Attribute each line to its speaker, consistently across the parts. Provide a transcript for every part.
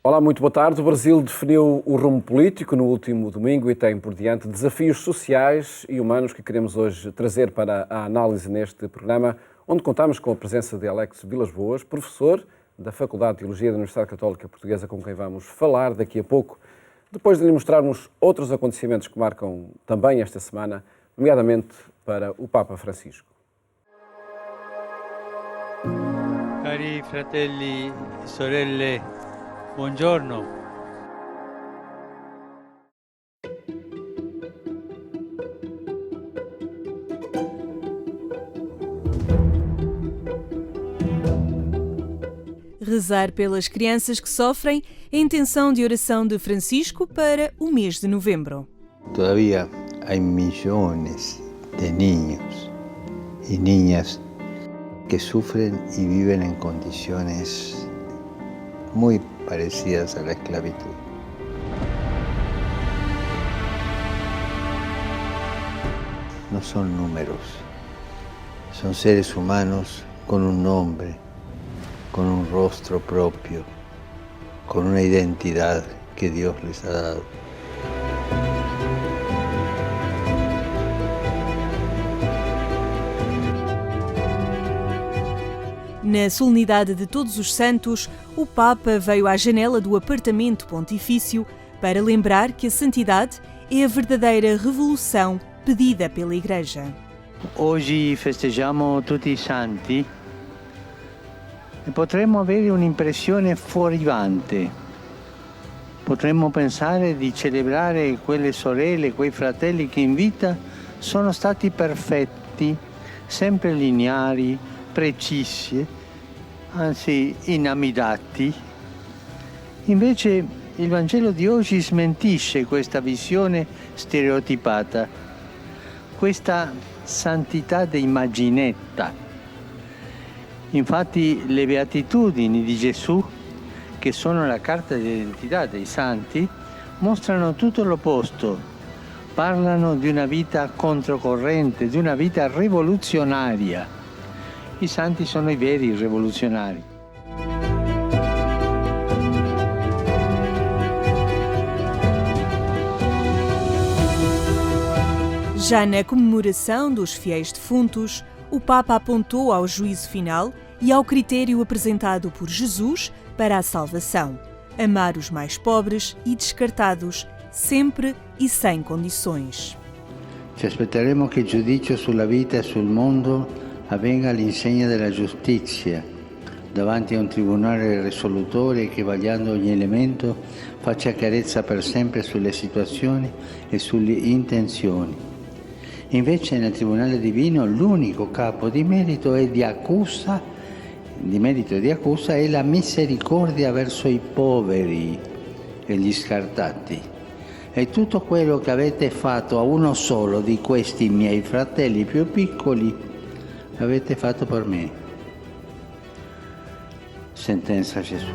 Speaker 1: Olá, muito boa tarde. O Brasil definiu o rumo político no último domingo e tem por diante desafios sociais e humanos que queremos hoje trazer para a análise neste programa, onde contamos com a presença de Alex Vilas Boas, professor da Faculdade de Teologia da Universidade Católica Portuguesa, com quem vamos falar daqui a pouco, depois de lhe mostrarmos outros acontecimentos que marcam também esta semana, nomeadamente para o Papa Francisco.
Speaker 2: Cari fratelli e sorelle, buongiorno.
Speaker 3: Rezar pelas crianças que sofrem é a intenção de oração de Francisco para o mês de novembro.
Speaker 4: Todavía hay millones de niños y niñas que sufren y viven en condiciones muy parecidas a la esclavitud. No son números, son seres humanos con un nombre, con un rostro propio, con una identidad que Dios les ha dado.
Speaker 3: Na solenidade de Todos os Santos, o Papa veio à janela do apartamento pontifício para lembrar que a santidade é a verdadeira revolução pedida pela Igreja.
Speaker 2: Oggi festeggiamo tutti i santi e potremmo avere un'impressione fuorivante. Potremmo pensare di celebrare quelle sorelle, quei fratelli che in vita sono stati perfetti, sempre lineari, precisi, anzi inamidati. Invece il Vangelo di oggi smentisce questa visione stereotipata, questa santità di immaginetta. Infatti le beatitudini di Gesù, che sono la carta d'identità dei santi, mostrano tutto l'opposto. Parlano di una vita controcorrente, di una vita rivoluzionaria. I santi sono i veri rivoluzionari.
Speaker 3: Já na comemoração dos fiéis defuntos, o Papa apontou ao juízo final e ao critério apresentado por Jesus para a salvação: amar os mais pobres e descartados, sempre e sem condições.
Speaker 4: Ci aspetteremo che il giudizio sulla vita e sul mondo avvenga all'insegna della giustizia, davanti a un tribunale risolutore che, vagliando ogni elemento, faccia chiarezza per sempre sulle situazioni e sulle intenzioni. Invece nel Tribunale Divino l'unico capo di merito e di accusa è la misericordia verso i poveri e gli scartati. E tutto quello che avete fatto a uno solo di questi miei fratelli più piccoli l'avete fatto per me. Sentenza Gesù.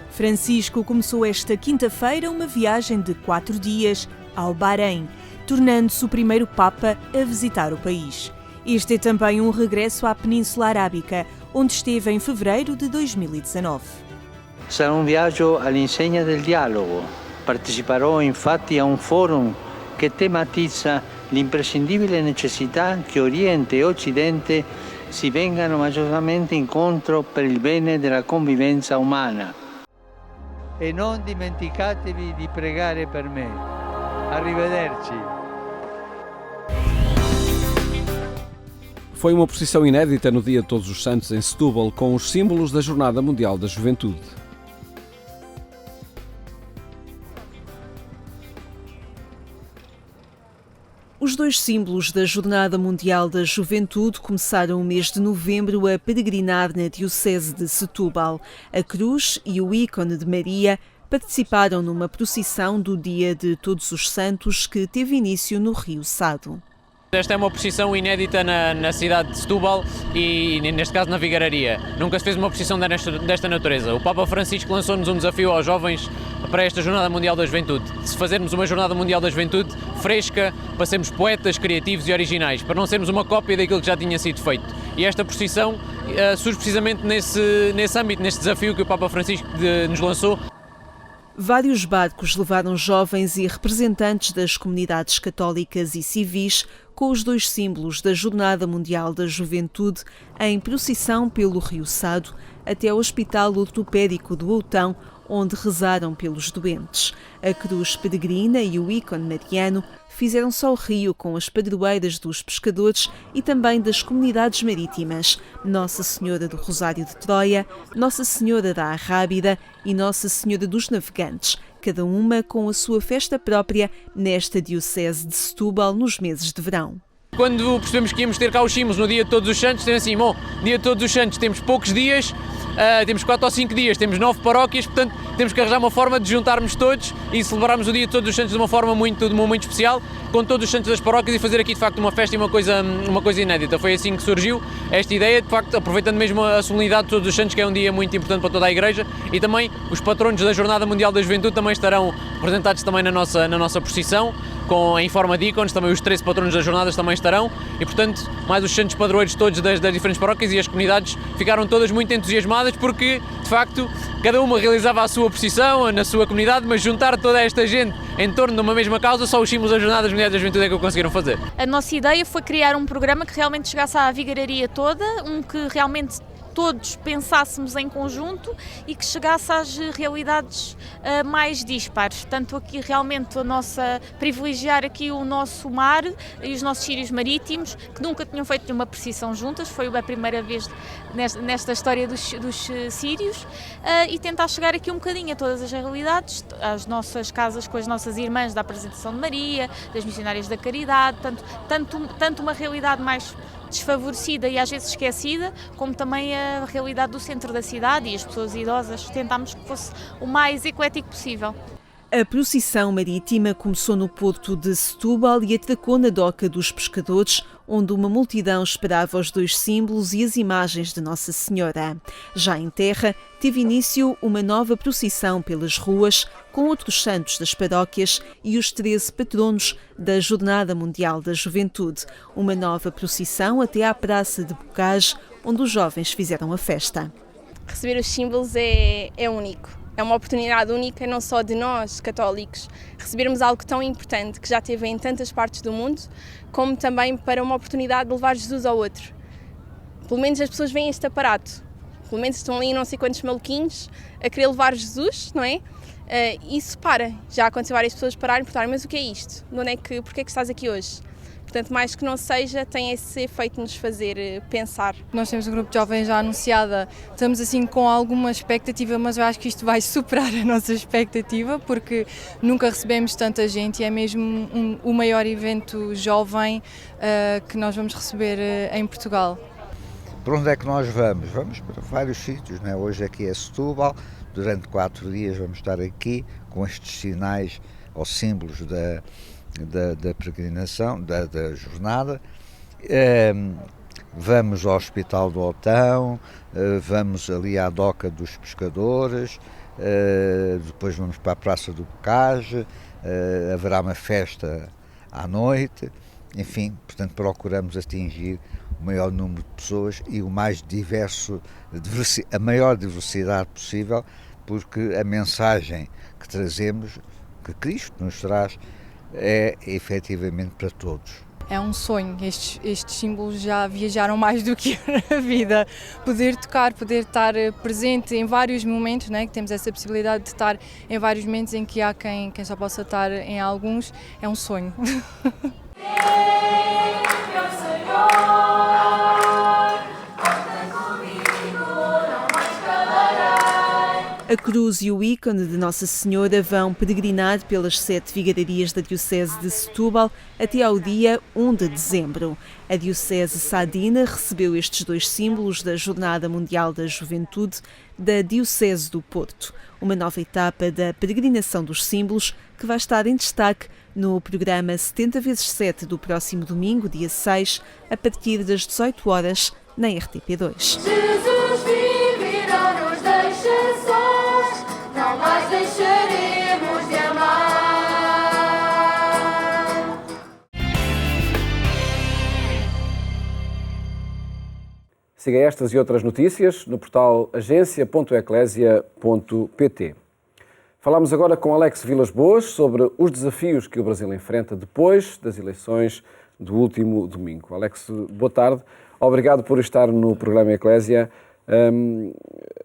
Speaker 3: Francisco começou esta quinta-feira uma viagem de 4 dias ao Bahrein, tornando-se o primeiro Papa a visitar o país. Este é também um regresso à Península Arábica, onde esteve em fevereiro de 2019.
Speaker 2: Sarà un viaggio all'insegna del dialogo. Parteciperò infatti a un forum che tematizza l'imprescindibile necessità che Oriente e Occidente si vengano maggiormente incontro per il bene della convivenza umana. E non dimenticatevi di pregare per me. Arrivederci.
Speaker 1: Foi uma procissão inédita no Dia de Todos os Santos em Setúbal, com os símbolos da Jornada Mundial da Juventude.
Speaker 3: Os dois símbolos da Jornada Mundial da Juventude começaram o mês de novembro a peregrinar na Diocese de Setúbal. A cruz e o ícone de Maria participaram numa procissão do Dia de Todos os Santos que teve início no Rio Sado.
Speaker 5: Esta é uma procissão inédita na cidade de Setúbal e, neste caso, na Vigararia. Nunca se fez uma procissão desta natureza. O Papa Francisco lançou-nos um desafio aos jovens para esta Jornada Mundial da Juventude. Se fazermos uma Jornada Mundial da Juventude fresca, para sermos poetas, criativos e originais, para não sermos uma cópia daquilo que já tinha sido feito. E esta procissão surge precisamente nesse âmbito, neste desafio que o Papa Francisco nos lançou.
Speaker 3: Vários barcos levaram jovens e representantes das comunidades católicas e civis com os dois símbolos da Jornada Mundial da Juventude em procissão pelo Rio Sado até ao Hospital Ortopédico do Outão, onde rezaram pelos doentes. A cruz peregrina e o ícone mariano fizeram-se ao rio com as padroeiras dos pescadores e também das comunidades marítimas, Nossa Senhora do Rosário de Troia, Nossa Senhora da Arrábida e Nossa Senhora dos Navegantes, cada uma com a sua festa própria nesta diocese de Setúbal nos meses de verão.
Speaker 5: Quando percebemos que íamos ter cá os símbolos no dia de Todos os Santos, temos assim, bom, dia de Todos os Santos temos poucos dias, temos 4 ou 5 dias, temos 9 paróquias, portanto temos que arranjar uma forma de juntarmos todos e celebrarmos o dia de Todos os Santos de uma forma muito especial, com todos os santos das paróquias e fazer aqui de facto uma festa e uma coisa inédita. Foi assim que surgiu esta ideia, de facto aproveitando mesmo a solenidade de Todos os Santos, que é um dia muito importante para toda a Igreja, e também os patronos da Jornada Mundial da Juventude também estarão representados também na nossa procissão, em forma de ícones, também os 13 patronos das jornadas também estarão e, portanto, mais os santos padroeiros todos das diferentes paróquias e as comunidades ficaram todas muito entusiasmadas porque, de facto, cada uma realizava a sua procissão na sua comunidade, mas juntar toda esta gente em torno de uma mesma causa, só os símbolos das Jornadas Mundiais da Juventude é que o conseguiram fazer.
Speaker 6: A nossa ideia foi criar um programa que realmente chegasse à vigararia toda, que realmente todos pensássemos em conjunto e que chegasse às realidades mais dispares. Tanto aqui realmente privilegiar aqui o nosso mar e os nossos sírios marítimos, que nunca tinham feito nenhuma procissão juntas, foi a primeira vez nesta história dos sírios, e tentar chegar aqui um bocadinho a todas as realidades, às nossas casas com as nossas irmãs da Apresentação de Maria, das Missionárias da Caridade, tanto uma realidade mais desfavorecida e às vezes esquecida, como também a realidade do centro da cidade e as pessoas idosas. Tentámos que fosse o mais eclético possível.
Speaker 3: A procissão marítima começou no porto de Setúbal e atracou na doca dos pescadores, onde uma multidão esperava os dois símbolos e as imagens de Nossa Senhora. Já em terra, teve início uma nova procissão pelas ruas, com outros santos das paróquias e os 13 patronos da Jornada Mundial da Juventude. Uma nova procissão até à Praça de Bocage, onde os jovens fizeram a festa.
Speaker 7: Receber os símbolos é único. É uma oportunidade única, não só de nós, católicos, recebermos algo tão importante que já teve em tantas partes do mundo, como também para uma oportunidade de levar Jesus ao outro. Pelo menos as pessoas veem este aparato, pelo menos estão ali não sei quantos maluquinhos a querer levar Jesus, não é? Isso para. Já aconteceu várias pessoas pararem e perguntarem, mas o que é isto? Porquê é que estás aqui hoje? Portanto, mais que não seja, tem esse efeito de nos fazer pensar.
Speaker 8: Nós temos um grupo de jovens já anunciada, estamos assim com alguma expectativa, mas eu acho que isto vai superar a nossa expectativa, porque nunca recebemos tanta gente e é mesmo o maior evento jovem que nós vamos receber em Portugal.
Speaker 9: Para onde é que nós vamos? Vamos para vários sítios, não é? Hoje aqui é Setúbal, durante 4 dias vamos estar aqui com estes sinais ou símbolos da peregrinação, da jornada. Vamos ao Hospital do Outão, vamos ali à doca dos pescadores, depois vamos para a Praça do Bocage, haverá uma festa à noite, enfim, portanto procuramos atingir o maior número de pessoas e o mais a maior diversidade possível, porque a mensagem que trazemos, que Cristo nos traz, é efetivamente para todos.
Speaker 8: É um sonho, estes símbolos já viajaram mais do que a vida. Poder tocar, poder estar presente em vários momentos, né? Que temos essa possibilidade de estar em vários momentos em que há quem só possa estar em alguns, é um sonho.
Speaker 3: A cruz e o ícone de Nossa Senhora vão peregrinar pelas 7 vigararias da Diocese de Setúbal até ao dia 1 de dezembro. A Diocese Sadina recebeu estes 2 símbolos da Jornada Mundial da Juventude da Diocese do Porto. Uma nova etapa da peregrinação dos símbolos que vai estar em destaque no programa 70x7 do próximo domingo, dia 6, a partir das 18 horas, na RTP2.
Speaker 10: Jesus vive e não nos deixa sós, não mais deixaremos de amar.
Speaker 1: Siga estas e outras notícias no portal agência.eclésia.pt. Falamos agora com Alex Vilas Boas sobre os desafios que o Brasil enfrenta depois das eleições do último domingo. Alex, boa tarde. Obrigado por estar no programa Eclésia.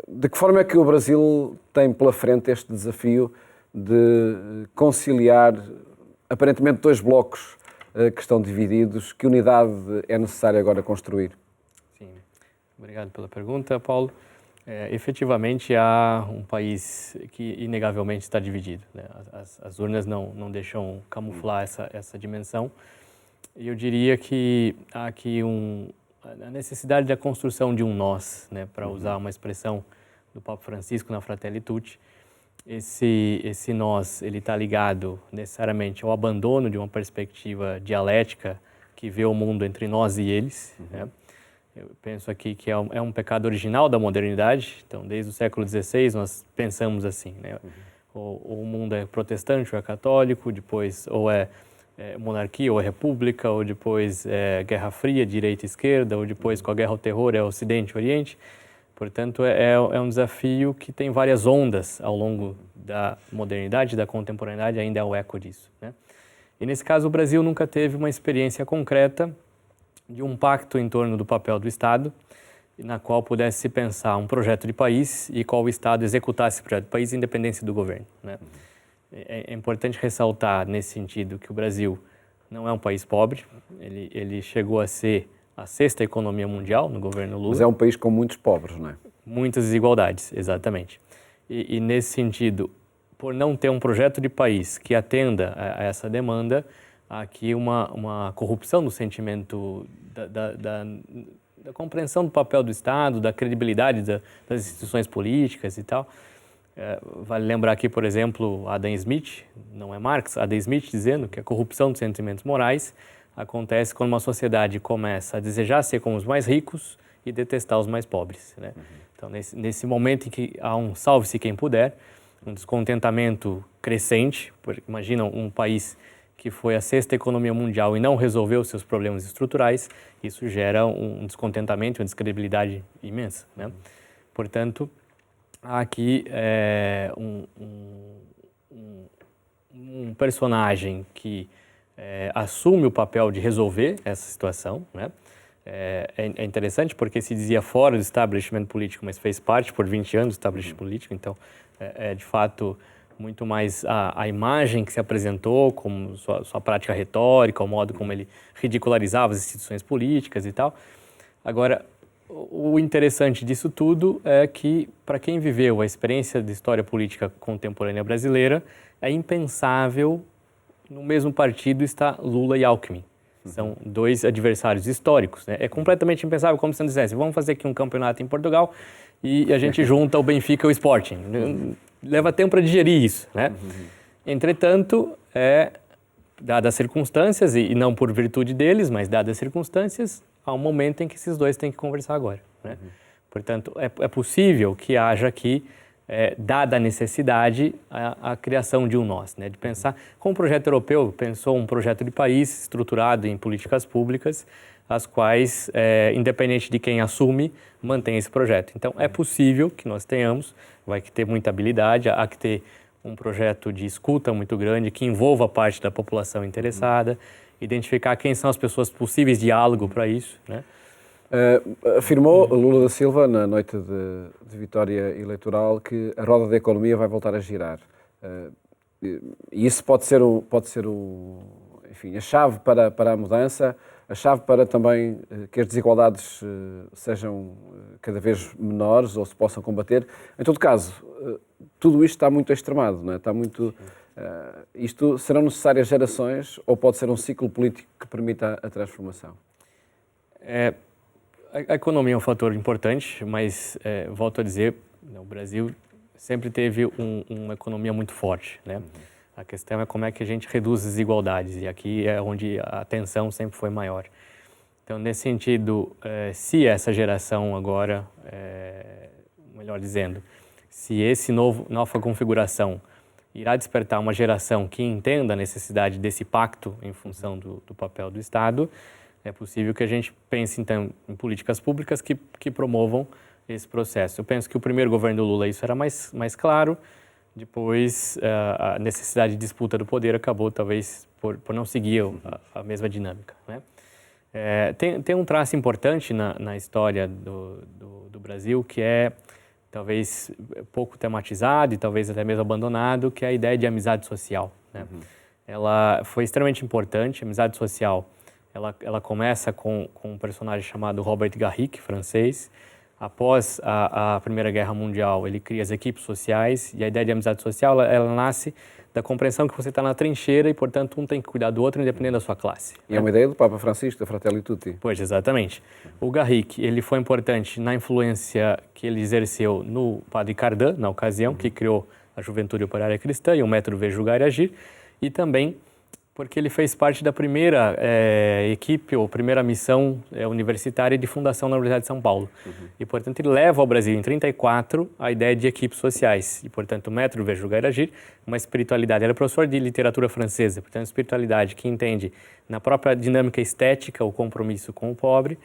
Speaker 1: De que forma é que o Brasil tem pela frente este desafio de conciliar aparentemente 2 blocos que estão divididos? Que unidade é necessário agora construir?
Speaker 11: Sim, obrigado pela pergunta, Paulo. Efetivamente, há um país que inegavelmente está dividido, né? As urnas não deixam camuflar essa dimensão. E eu diria que há aqui a necessidade da construção de um nós, né? Para usar uma expressão do Papa Francisco na Fratelli Tutti. Esse nós, ele está ligado necessariamente ao abandono de uma perspectiva dialética que vê o mundo entre nós e eles, né? Eu penso aqui que é um pecado original da modernidade. Então, desde o século XVI, nós pensamos assim, né? Ou o mundo é protestante ou é católico, depois ou é monarquia ou é república, ou depois é Guerra Fria, direita e esquerda, ou depois com a guerra ao terror é Ocidente e Oriente. Portanto, é um desafio que tem várias ondas ao longo da modernidade, da contemporaneidade, ainda é o eco disso, né? E nesse caso, o Brasil nunca teve uma experiência concreta de um pacto em torno do papel do Estado, na qual pudesse se pensar um projeto de país e qual o Estado executasse esse projeto de país, independência do governo, né? É importante ressaltar nesse sentido que o Brasil não é um país pobre, ele chegou a ser a 6ª economia mundial no governo Lula.
Speaker 1: Mas é um país com muitos pobres, não é?
Speaker 11: Muitas desigualdades, exatamente. E nesse sentido, por não ter um projeto de país que atenda a essa demanda, há aqui uma corrupção no sentimento da compreensão do papel do Estado, da credibilidade das instituições políticas e tal. Vale lembrar aqui, por exemplo, Adam Smith, não é Marx, Adam Smith dizendo que a corrupção dos sentimentos morais acontece quando uma sociedade começa a desejar ser como os mais ricos e detestar os mais pobres, né? Então, nesse momento em que há um salve-se quem puder, um descontentamento crescente, porque imagina um país que foi a 6ª economia mundial e não resolveu seus problemas estruturais, isso gera um descontentamento, uma descredibilidade imensa, né? Portanto, há aqui um personagem que assume o papel de resolver essa situação, né? É interessante porque se dizia fora do establishment político, mas fez parte por 20 anos do establishment político, então de fato muito mais a imagem que se apresentou, como sua prática retórica, o modo como ele ridicularizava as instituições políticas e tal. Agora, o interessante disso tudo é que, para quem viveu a experiência de história política contemporânea brasileira, é impensável no mesmo partido estar Lula e Alckmin. São 2 adversários históricos, né? É completamente impensável, como se não dissesse, vamos fazer aqui um campeonato em Portugal e a gente junta o Benfica e o Sporting. Leva tempo para digerir isso, né? Entretanto, dadas as circunstâncias, e não por virtude deles, mas dadas as circunstâncias, há um momento em que esses 2 têm que conversar agora, né? Portanto, é possível que haja aqui, dada a necessidade, a criação de um nós, né? De pensar, como o projeto europeu pensou um projeto de país estruturado em políticas públicas, as quais, independente de quem assume, mantém esse projeto. Então, é possível que nós tenhamos, vai ter muita habilidade, há que ter um projeto de escuta muito grande, que envolva parte da população interessada, identificar quem são as pessoas possíveis de diálogo para isso, né?
Speaker 1: Afirmou Lula da Silva, na noite de vitória eleitoral, que a roda da economia vai voltar a girar. E isso pode ser enfim, a chave para a mudança. a chave para também que as desigualdades sejam cada vez menores ou se possam combater. Em todo caso, tudo isto está muito extremado, não é? Está muito... isto serão necessárias gerações ou pode ser um ciclo político que permita a transformação?
Speaker 11: A economia é um fator importante, mas volto a dizer, o Brasil sempre teve uma economia muito forte, né? A questão é como é que a gente reduz as desigualdades, e aqui é onde a tensão sempre foi maior. Então, nesse sentido, se essa geração agora, melhor dizendo, se esse nova configuração irá despertar uma geração que entenda a necessidade desse pacto em função do papel do Estado, é possível que a gente pense, então, em políticas públicas que promovam esse processo. Eu penso que o primeiro governo do Lula isso era mais claro. Depois, a necessidade de disputa do poder acabou, talvez, por não seguir a mesma dinâmica, né? Tem um traço importante na história do Brasil que é, talvez, pouco tematizado e talvez até mesmo abandonado, que é a ideia de amizade social, né? Ela foi extremamente importante. A amizade social, ela começa com um personagem chamado Robert Garrick, francês. Após a Primeira Guerra Mundial, ele cria as equipes sociais, e a ideia de amizade social, ela nasce da compreensão que você está na trincheira e, portanto, um tem que cuidar do outro, independente da sua classe.
Speaker 1: E é uma ideia do Papa Francisco, da Fratelli Tutti.
Speaker 11: Pois, exatamente. O Garrick, ele foi importante na influência que ele exerceu no Padre Cardan, na ocasião, que criou a Juventude Operária Cristã e o Método Ver, Julgar e Agir, e também porque ele fez parte da primeira equipe ou primeira missão universitária de fundação na Universidade de São Paulo. E, portanto, ele leva ao Brasil, em 1934, a ideia de equipes sociais. E, portanto, o Método Ver, Julgar e Agir, uma espiritualidade. Ele é professor de literatura francesa, portanto, espiritualidade que entende na própria dinâmica estética o compromisso com o pobre.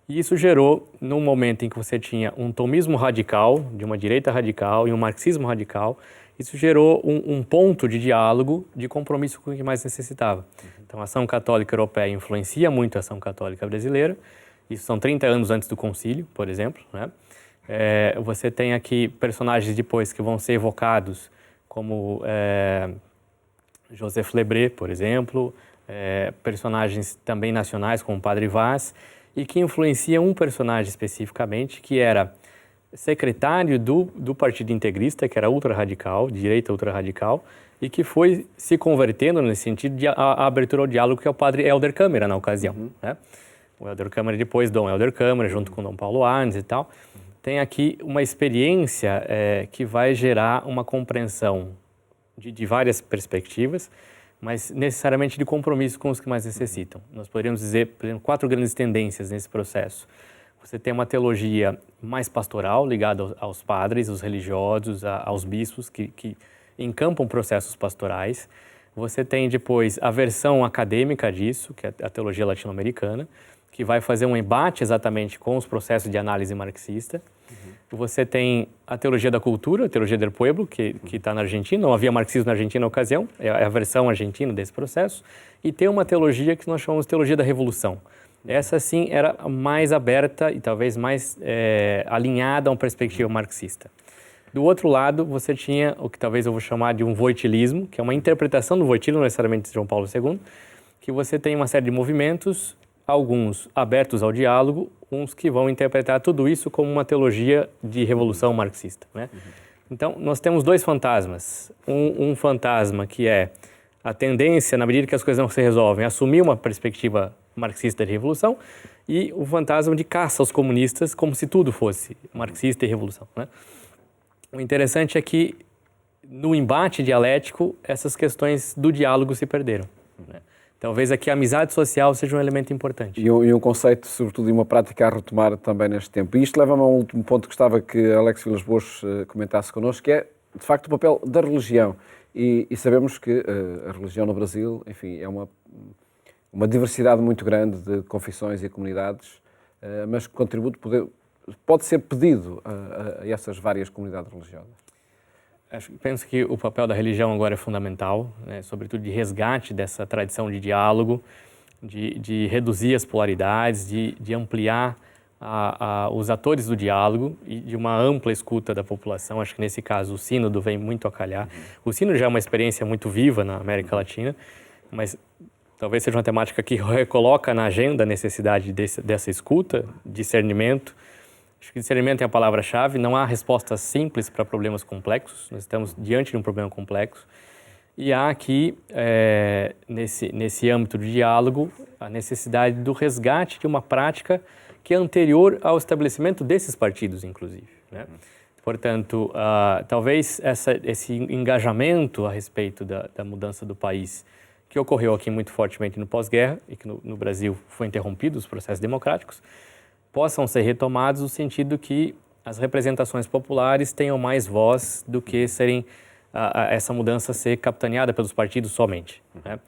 Speaker 11: E isso gerou, num momento em que você tinha um tomismo radical, de uma direita radical, e um marxismo radical, isso gerou um ponto de diálogo, de compromisso com o que mais necessitava. Então, a ação católica europeia influencia muito a ação católica brasileira. Isso são 30 anos antes do concílio, por exemplo, né? Você tem aqui personagens depois que vão ser evocados, como Joseph Lebré, por exemplo, personagens também nacionais, como o Padre Vaz, e que influenciam um personagem especificamente, que era secretário do Partido Integrista, que era ultra-radical, de direita ultra-radical, e que foi se convertendo nesse sentido de a abertura ao diálogo, que é o padre Helder Câmara, na ocasião, né? O Helder Câmara, depois Dom Helder Câmara, junto com Dom Paulo Arnes e tal, tem aqui uma experiência que vai gerar uma compreensão de várias perspectivas, mas necessariamente de compromisso com os que mais necessitam. Nós poderíamos dizer, por exemplo, 4 grandes tendências nesse processo. Você tem uma teologia mais pastoral, ligada aos padres, aos religiosos, aos bispos, que encampam processos pastorais. Você tem depois a versão acadêmica disso, que é a teologia latino-americana, que vai fazer um embate exatamente com os processos de análise marxista. Você tem a teologia da cultura, a teologia del pueblo, que está na Argentina. Não havia marxismo na Argentina na ocasião, é a versão argentina desse processo. E tem uma teologia que nós chamamos de teologia da revolução. Essa, sim, era mais aberta e talvez mais alinhada a uma perspectiva marxista. Do outro lado, você tinha o que talvez eu vou chamar de um voitilismo, que é uma interpretação do voitilismo, não necessariamente de João Paulo II, que você tem uma série de movimentos, alguns abertos ao diálogo, uns que vão interpretar tudo isso como uma teologia de revolução marxista, né? Então, nós temos 2 fantasmas. Um fantasma que é a tendência, na medida que as coisas não se resolvem, assumir uma perspectiva marxista de revolução, e o fantasma de caça aos comunistas como se tudo fosse marxista e revolução, né? O interessante é que no embate dialético essas questões do diálogo se perderam, né? Talvez aqui a amizade social seja um elemento importante.
Speaker 1: E um conceito, sobretudo, de uma prática a retomar também neste tempo. E isto leva-me a um último ponto que gostava que Alex Vilas Boas comentasse connosco, que é, de facto, o papel da religião. E sabemos que a religião no Brasil, enfim, é uma diversidade muito grande de confissões e comunidades, mas que contributo pode ser pedido a essas várias comunidades religiosas.
Speaker 11: Penso que o papel da religião agora é fundamental, né? Sobretudo de resgate dessa tradição de diálogo, de reduzir as polaridades, de ampliar os atores do diálogo e de uma ampla escuta da população. Acho que nesse caso o sínodo vem muito a calhar. O sínodo já é uma experiência muito viva na América Latina, mas talvez seja uma temática que recoloca na agenda a necessidade dessa escuta, discernimento. Acho que discernimento é a palavra-chave, não há respostas simples para problemas complexos, nós estamos diante de um problema complexo. E há aqui, nesse âmbito de diálogo, a necessidade do resgate de uma prática que é anterior ao estabelecimento desses partidos, inclusive, né? Portanto, talvez esse engajamento a respeito da mudança do país, que ocorreu aqui muito fortemente no pós-guerra e que no Brasil foi interrompido os processos democráticos, possam ser retomados no sentido que as representações populares tenham mais voz do que essa mudança ser capitaneada pelos partidos somente, né?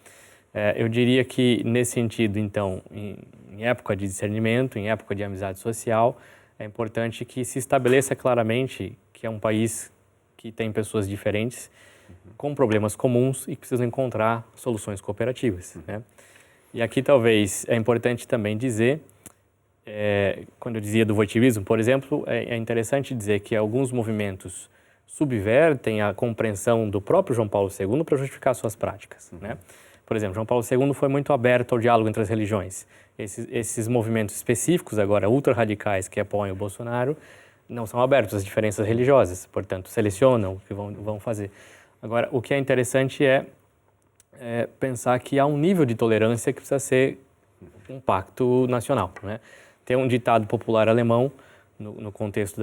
Speaker 11: Eu diria que, nesse sentido, então, em época de discernimento, em época de amizade social, é importante que se estabeleça claramente que é um país que tem pessoas diferentes, com problemas comuns e que precisam encontrar soluções cooperativas, né? E aqui talvez é importante também dizer, quando eu dizia do voitivismo, por exemplo, é interessante dizer que alguns movimentos subvertem a compreensão do próprio João Paulo II para justificar suas práticas, né? Por exemplo, João Paulo II foi muito aberto ao diálogo entre as religiões. Esses movimentos específicos, agora ultra-radicais, que apoiam o Bolsonaro, não são abertos às diferenças religiosas, portanto, selecionam o que vão fazer. Agora, o que é interessante é pensar que há um nível de tolerância que precisa ser um pacto nacional, né? Tem um ditado popular alemão, no contexto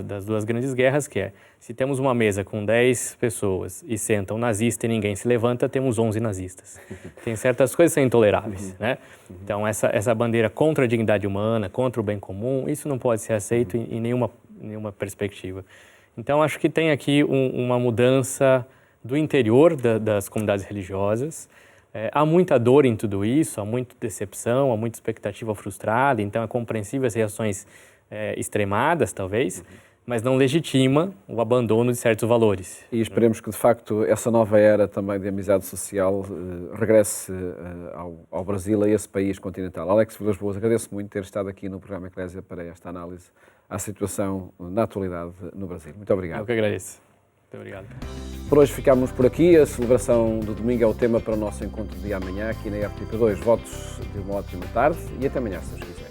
Speaker 11: das duas grandes guerras, que é: se temos uma mesa com 10 pessoas e senta um nazista e ninguém se levanta, temos 11 nazistas. Tem certas coisas que são intoleráveis, né? Então, essa bandeira contra a dignidade humana, contra o bem comum, isso não pode ser aceito em nenhuma perspectiva. Então, acho que tem aqui uma mudança do interior das comunidades religiosas. Há muita dor em tudo isso, há muita decepção, há muita expectativa frustrada, então é compreensível as reações extremadas, talvez, mas não legitima o abandono de certos valores.
Speaker 1: E esperemos que, de facto, essa nova era também de amizade social regresse ao Brasil, a esse país continental. Alex Vilas Boas, agradeço muito ter estado aqui no programa Eclésia para esta análise à situação na atualidade no Brasil. Muito obrigado.
Speaker 11: Eu que agradeço. Muito obrigado.
Speaker 1: Por hoje ficamos por aqui. A celebração do domingo é o tema para o nosso encontro de amanhã aqui na RTP2. Votos de uma ótima tarde e até amanhã, se Deus quiser.